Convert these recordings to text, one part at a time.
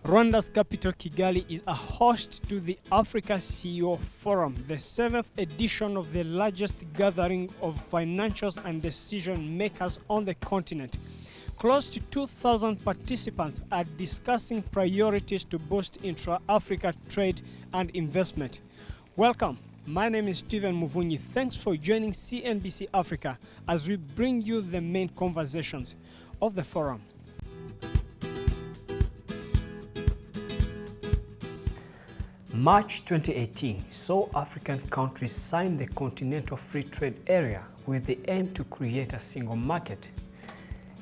Rwanda's capital Kigali is a host to the Africa CEO Forum, the 7th edition of the largest gathering of financials and decision makers on the continent. Close to 2,000 participants are discussing priorities to boost intra-Africa trade and investment. Welcome. My name is Steven Muvunyi. Thanks for joining CNBC Africa as we bring you the main conversations of the forum. March 2018 saw African countries sign the Continental Free Trade Area with the aim to create a single market.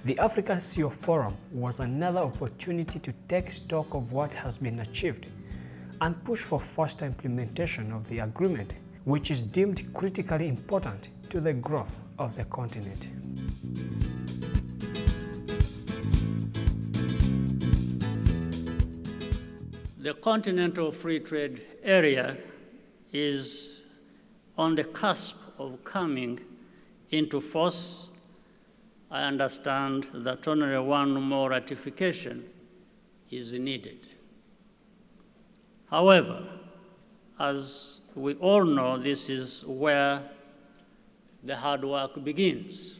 The African CEO Forum was another opportunity to take stock of what has been achieved and push for faster implementation of the agreement, which is deemed critically important to the growth of the continent. The Continental Free Trade Area is on the cusp of coming into force. I understand that only one more ratification is needed. However, as we all know, this is where the hard work begins.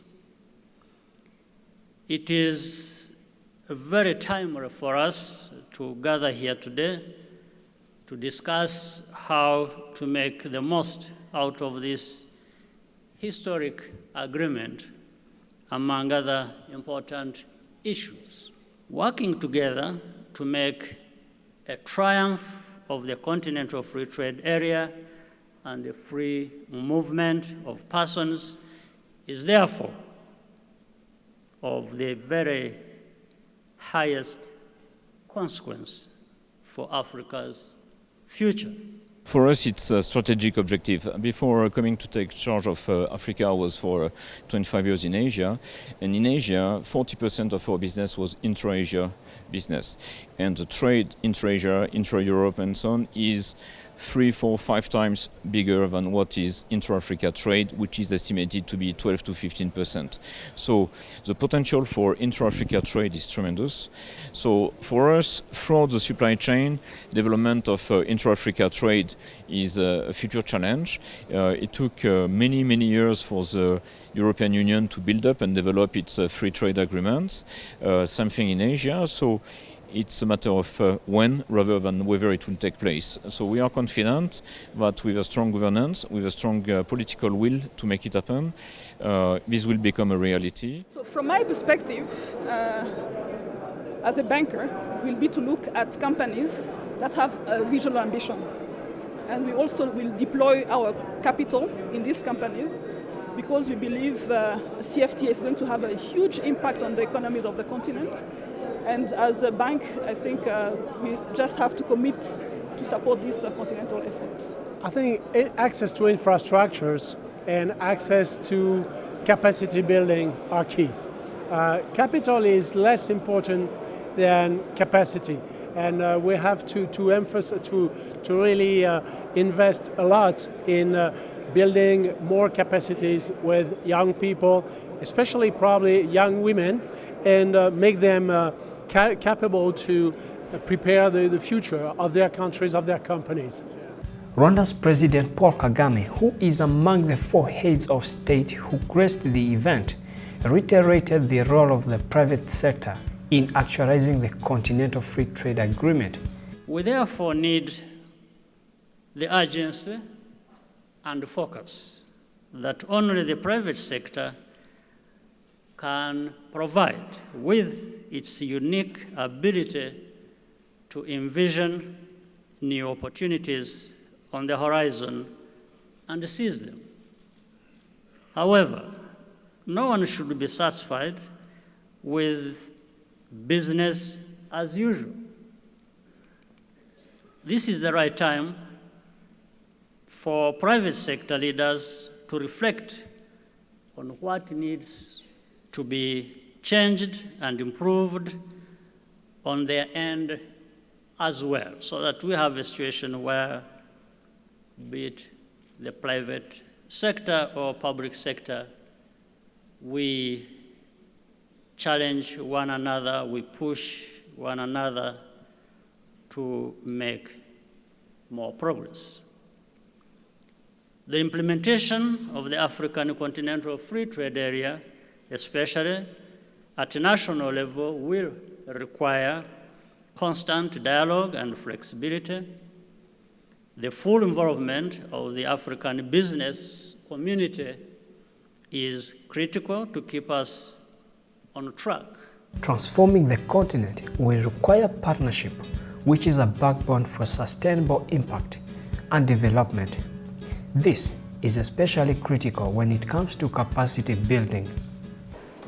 It is very timely for us to gather here today to discuss how to make the most out of this historic agreement, among other important issues. Working together to make a triumph of the Continental Free Trade Area and the free movement of persons is therefore of the very highest consequence for Africa's future. For us, it's a strategic objective. Before coming to take charge of Africa, I was for 25 years in Asia. And in Asia, 40% of our business was intra-Asia business. And the trade intra-Asia, intra-Europe and so on is 3, 4, 5 times bigger than what is intra-Africa trade, which is estimated to be 12 to 15%. So the potential for intra-Africa trade is tremendous. So for us, throughout the supply chain, development of intra-Africa trade is a future challenge. It took many years for the European Union to build up and develop its free trade agreements. Same thing in Asia. So it's a matter of when rather than whether it will take place. So we are confident that with a strong governance, with a strong political will to make it happen, this will become a reality. So from my perspective, as a banker, will be to look at companies that have a regional ambition. And we also will deploy our capital in these companies because we believe CFTA is going to have a huge impact on the economies of the continent. And as a bank, I think we just have to commit to support this continental effort. I think access to infrastructures and access to capacity building are key. Capital is less important than capacity. And we have to emphasize, to really invest a lot in building more capacities with young people, especially probably young women, and make them capable to prepare the future of their countries, of their companies. Rwanda's President Paul Kagame, who is among the 4 heads of state who graced the event, reiterated the role of the private sector in actualizing the Continental Free Trade Agreement. We therefore need the urgency and focus that only the private sector can provide with its unique ability to envision new opportunities on the horizon and seize them. However, no one should be satisfied with business as usual. This is the right time for private sector leaders to reflect on what needs to be changed and improved on their end as well, so that we have a situation where, be it the private sector or public sector, we challenge one another, we push one another to make more progress. The implementation of the African Continental Free Trade Area, especially at a national level, will require constant dialogue and flexibility. The full involvement of the African business community is critical to keep us on track. Transforming the continent will require partnership, which is a backbone for sustainable impact and development. This is especially critical when it comes to capacity building.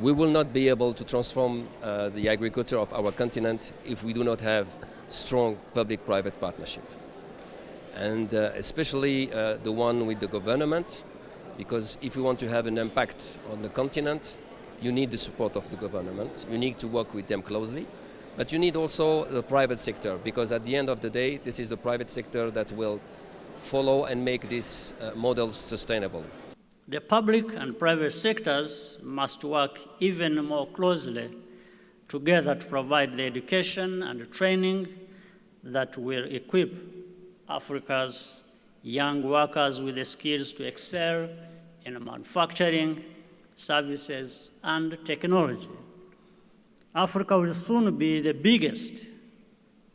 We will not be able to transform the agriculture of our continent if we do not have strong public-private partnership. And especially the one with the government, because if you want to have an impact on the continent, you need the support of the government. You need to work with them closely, but you need also the private sector, because at the end of the day, this is the private sector that will follow and make these models sustainable. The public and private sectors must work even more closely together to provide the education and training that will equip Africa's young workers with the skills to excel in manufacturing, services, and technology. Africa will soon be the biggest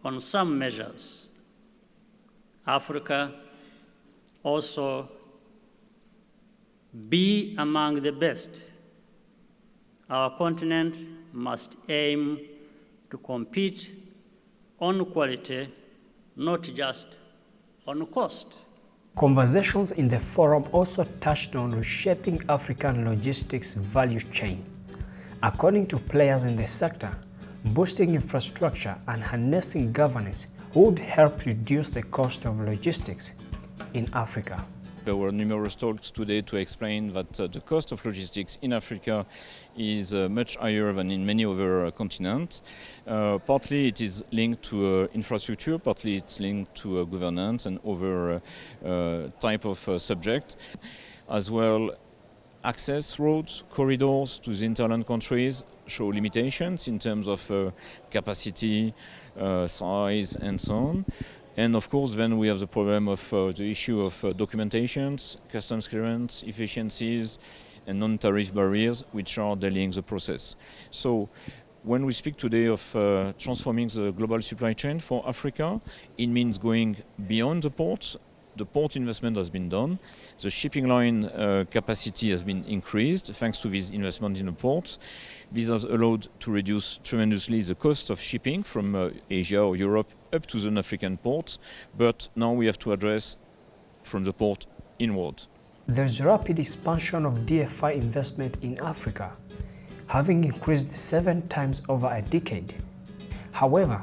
on some measures. Africa also be among the best. Our continent must aim to compete on quality, not just on cost. Conversations in the forum also touched on reshaping African logistics value chain. According to players in the sector, boosting infrastructure and harnessing governance would help reduce the cost of logistics in Africa. There were numerous talks today to explain that the cost of logistics in Africa is much higher than in many other continents. Partly it is linked to infrastructure, partly it's linked to governance and other type of subject. As well, access roads, corridors to the interland countries show limitations in terms of capacity, size and so on. And of course, then we have the problem of the issue of documentations, customs clearance, efficiencies, and non-tariff barriers, which are delaying the process. So, when we speak today of transforming the global supply chain for Africa, it means going beyond the ports. The port investment has been done. The shipping line capacity has been increased thanks to this investment in the ports. This has allowed to reduce tremendously the cost of shipping from Asia or Europe up to the African ports, but now we have to address from the port inward. There's rapid expansion of DFI investment in Africa, having increased 7 times over a decade. However,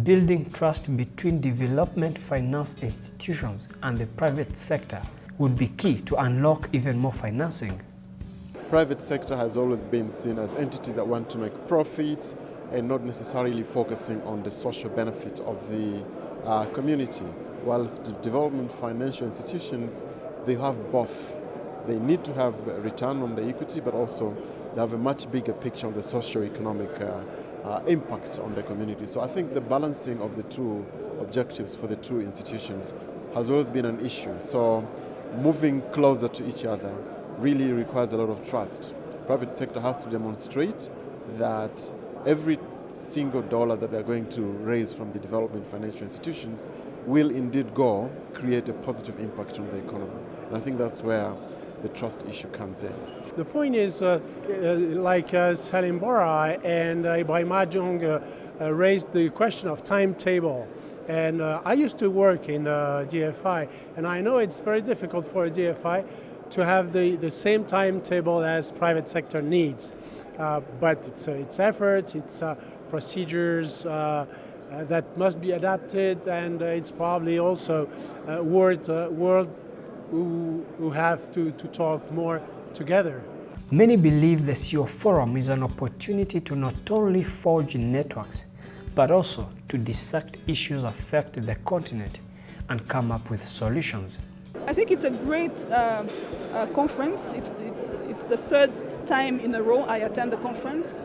building trust between development finance institutions and the private sector would be key to unlock even more financing. Private sector has always been seen as entities that want to make profits and not necessarily focusing on the social benefit of the community. Whilst the development financial institutions, they have both. They need to have a return on the equity, but also they have a much bigger picture of the socio-economic impact on the community. So I think the balancing of the two objectives for the two institutions has always been an issue. So moving closer to each other really requires a lot of trust. Private sector has to demonstrate that every single dollar that they're going to raise from the development financial institutions will indeed create a positive impact on the economy. And I think that's where the trust issue comes in. The point is, like Salim Bora and Ibrahim Ajong raised the question of timetable. And I used to work in DFI, and I know it's very difficult for a DFI to have the same timetable as private sector needs. But it's effort, it's procedures that must be adapted, and it's probably also world who have to talk more together. Many believe the CEO Forum is an opportunity to not only forge networks, but also to dissect issues affecting the continent and come up with solutions. I think it's a great conference. It's the third time in a row I attend the conference.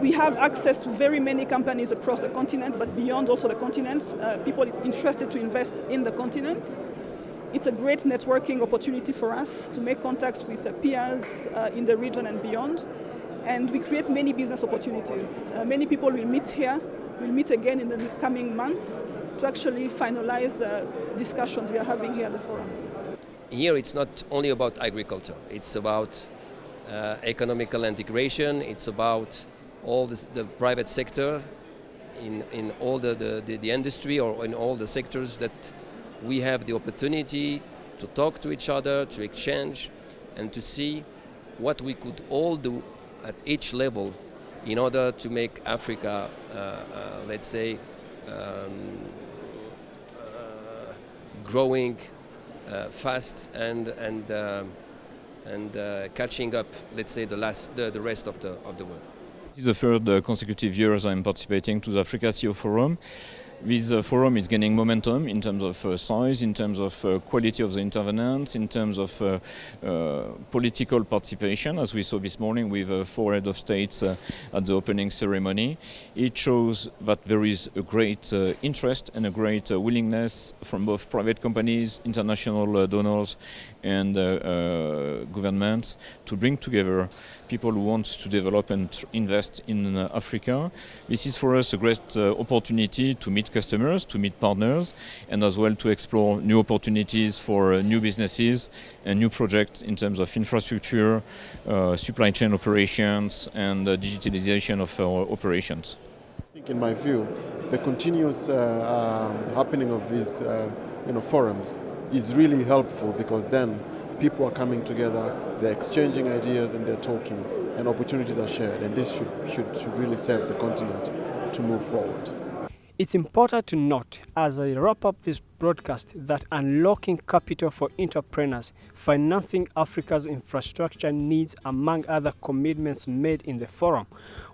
We have access to very many companies across the continent, but beyond also the continent, people interested to invest in the continent. It's a great networking opportunity for us to make contacts with peers in the region and beyond. And we create many business opportunities. Many people will meet here, will meet again in the coming months to actually finalize discussions we are having here at the forum. Here it's not only about agriculture, it's about economical integration, it's about all the private sector in all the industry or in all the sectors that we have the opportunity to talk to each other, to exchange, and to see what we could all do at each level in order to make Africa, let's say, growing fast and catching up, let's say, the rest of the world. This is the third consecutive years I'm participating to the Africa CEO Forum. This forum is gaining momentum in terms of size, in terms of quality of the intervenants, in terms of political participation, as we saw this morning with 4 heads of states at the opening ceremony. It shows that there is a great interest and a great willingness from both private companies, international donors and governments to bring together people who want to develop and invest in Africa. This is for us a great opportunity to meet customers, to meet partners, and as well to explore new opportunities for new businesses and new projects in terms of infrastructure, supply chain operations, and digitalization of our operations. I think, in my view, the continuous happening of these forums is really helpful, because then people are coming together, they're exchanging ideas and they're talking, and opportunities are shared, and this should really serve the continent to move forward. It's important to note, as I wrap up this broadcast, that unlocking capital for entrepreneurs, financing Africa's infrastructure needs, among other commitments made in the forum,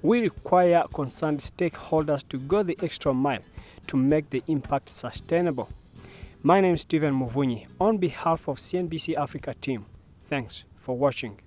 will require concerned stakeholders to go the extra mile to make the impact sustainable. My name is Stephen Muvunyi. On behalf of CNBC Africa team, thanks for watching.